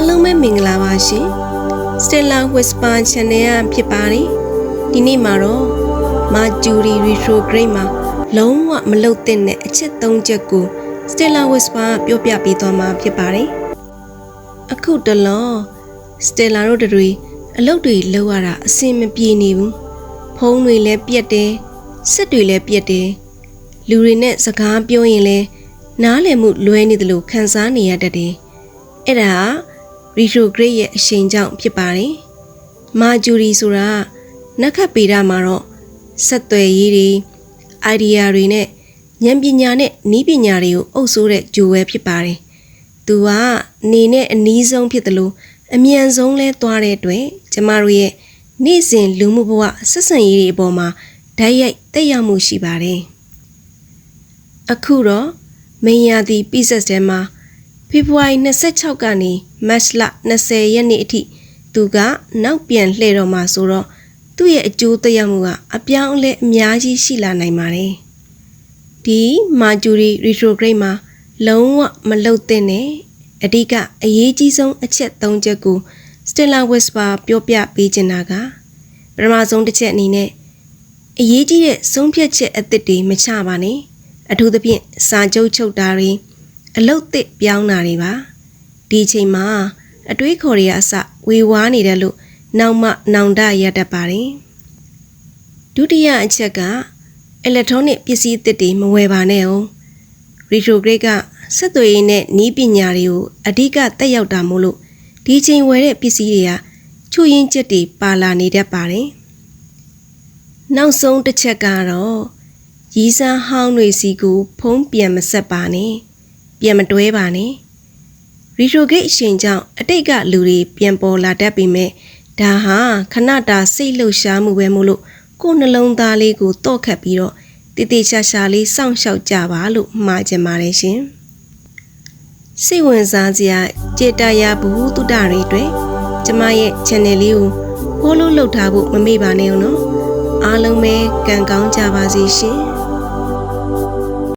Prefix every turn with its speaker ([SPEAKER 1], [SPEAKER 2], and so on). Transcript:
[SPEAKER 1] အားလုံးပဲမင်္ဂလာပါရှင် Stella Whisper Channel ဖြစ်ပါတယ်ဒီနေ့မှာတော့ Mercury retrograde မှာလုံးဝမလုပ်တဲ့အချက်၃ချက်ကို Stella Whisper ပြောပြပေးသွားမှာဖြစ်ပါတယ်အခုတလော Stella တို့တွေအလုပ်တွေလုပ်ရတာအဆင်မပြေနေဘူးဖုန်းတွေလည်းပြတ်တယ်စက်တွေလည်းပြတ်တယ်လူတွေနဲ့စကားပြောရင်လည်းနားလည်မှုလွဲနေတယ်လို့ခံစားနေရတတ်တယ်အဲ့ဒါretrograde ရဲ့အရှိန်ကြောင့်ဖြစ်ပါတယ်။မာဂျူရီဆိုတာနက္ခတ်ပေဒမှာတော့ဆက်သွယ်ရေးတွေ idea တွေနဲ့ဉာဏ်ပညာနဲ့နည်းပညာတွေကိုအုပ်စိုးတဲ့ဂျိုဝဲဖြစ်ပါတယ်။သူကနေနဲ့အနီးဆုံးဖြစ်တယ်လို့အမြန်ဆုံးလဲသွားတဲ့အတွက်ကျမတို့ရဲ့နေ့စဉ်လူမှုဘဝဆက်ဆံရေးတွေအပေါ်မှာဓာတ်ရိုက်သက်ရောက်မှုရှိပါတယ်။အခုတော့မင်ယာတီပိဆက်တဲမှာဖေဖော်ဝါရီ26ကနေမတ်လ20ရက်နေ့အထိသူကနောက်ပြန်လှည့်တော့မှာဆိုတော့သူ့ရဲ့အကျိုးသက်ရောက်မှုကအပြောင်းအလဲအများကြီးရှိလာနိုင်ပါတယ်။ဒီမာဂျူရီရီထရိုဂရိတ်မှာလုံးဝမလှုပ်တဲ့အဓိကအရေးကြီးဆုံးအချက်၃ချက်ကို Stella Whisper ပြောပြပေးချင်တာကပထမဆုံးတစ်ချက်အနေနဲ့အရေးကြီးတဲ့ဆုံးဖြတ်ချက်အသစ်တွေမချပါနဲ့အထူးသဖြင့်စာချုပ်ချုပ်တာတွေအလုတ်သစ်ပြောင်းတာတွေပါဒီအချိန်မှာအတွေးခေါ်တွေအစဝေဝါးနေတယ်လို့နောက်မှနောင်တရတတ်ပါတယ်ဒုတိယအချက်က electronic ပစ္စည်းသစ်တွေမဝယ်ပါနဲ့အောင် retrograde ကဆက်သွယ်ရေးနဲ့နည်းပညာတွေကိုအဓိကတက်ရောက်တာမို့လို့ဒီချိန်ဝယ်တဲ့ပစ္စည်းတွေကချွတ်ရင်းချက်တွေပါလာနေတတ်ပါတယ်နောက်ဆုံးတစ်ချက်ကတော့ရီးစားဟောင်းတွေစီကိုဖုံးပြန်မဆက်ပါနဲ့ပြန်မတွဲပါနဲ့retrograde အချိန်ကြောင့်အတိတ်ကလူတွေပြန်ပေါ်လာတတ်ပေမဲ့ဒါဟာခဏတာစိတ်လှုပ်ရှားမှုပဲမို့လို့ကိုယ်နှလုံးသားလေးကိုတော့ခတ်ပြီးတော့တည်တည်ရှာရှာလေးစောင့်ရှောက်ကြပါလို့မှာချင်ပါတယ်ရှင်စိတ်ဝင်စားစရာကြေတာရဘူးတုဒ္ဒတွေအတွက်ကျမရဲ့ channel လေးကို follow လုပ်ထားဖို့မမေ့ပါနဲ့ဦးနော်အားလုံးပဲကံကောင်းကြပါစေရှင်